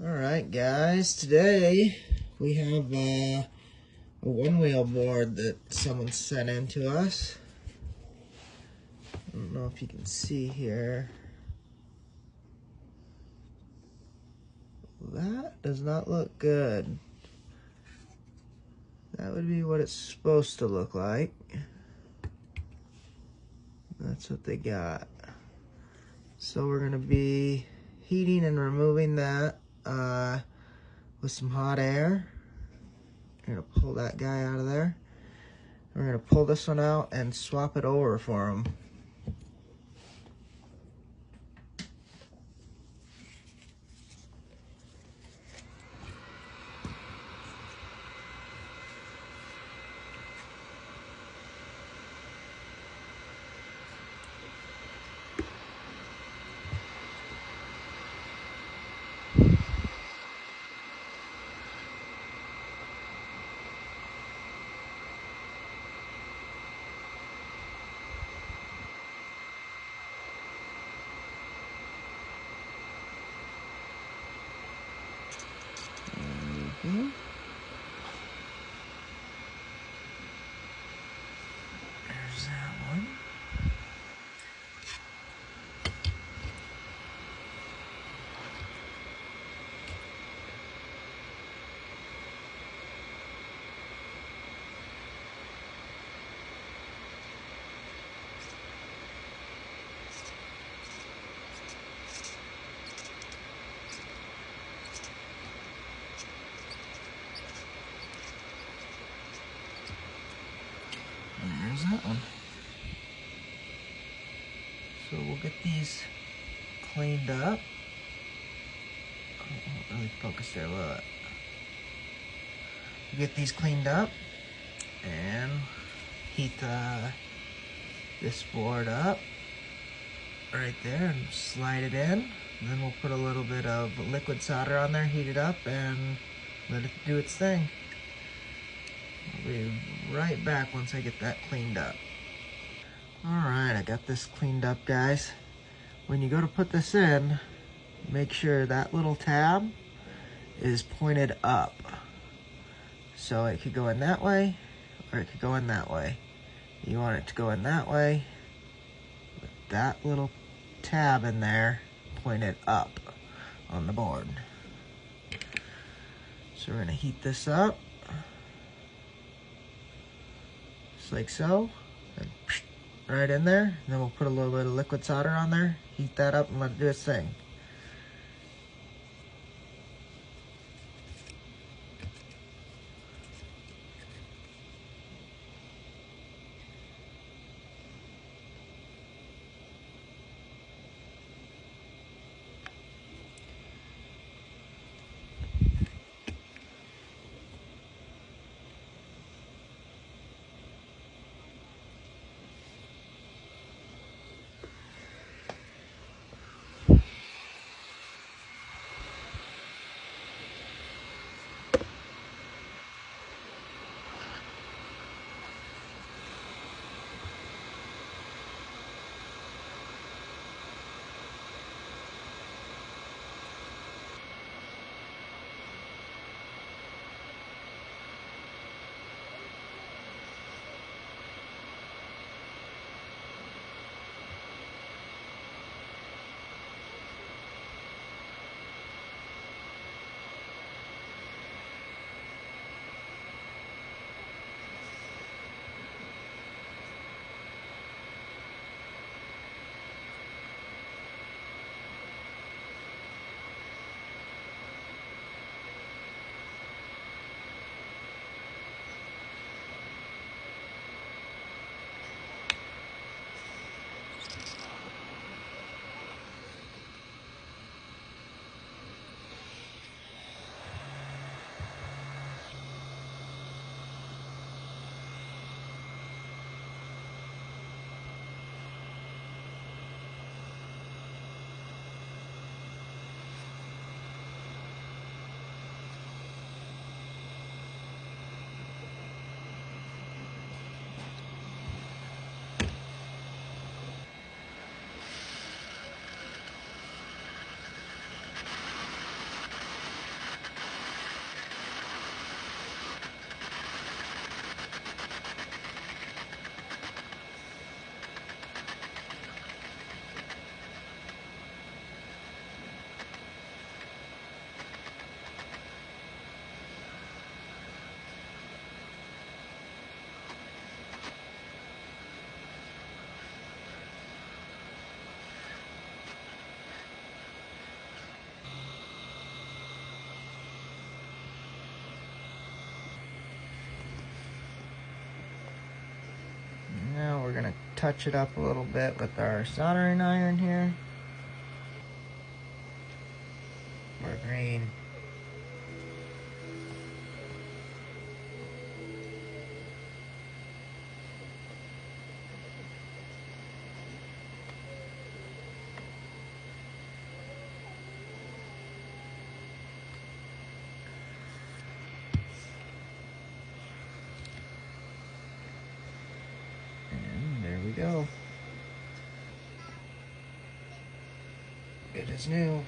Alright guys, today we have a one-wheel board that someone sent in to us. I don't know if you can see here. That does not look good. That would be what it's supposed to look like. That's what they got. So we're going to be heating and removing that with some hot air. We're going to pull that guy out of there. We're going to pull this one out and swap it over for him. There's that one. There's that one. So we'll get these cleaned up. Oh, it won't really focus there, will it? We'll get these cleaned up and heat this board up right there and slide it in. And then we'll put a little bit of liquid solder on there, heat it up, and let it do its thing. I'll be right back once I get that cleaned up. Alright, I got this cleaned up, guys. When you go to put this in, make sure that little tab is pointed up. So it could go in that way, or it could go in that way. You want it to go in that way, with that little tab in there pointed up on the board. So we're gonna heat this up, just like so, and right in there. And then we'll put a little bit of liquid solder on there, heat that up, and let it do its thing. touch it up a little bit with our soldering iron here. More green. Go. Good as new.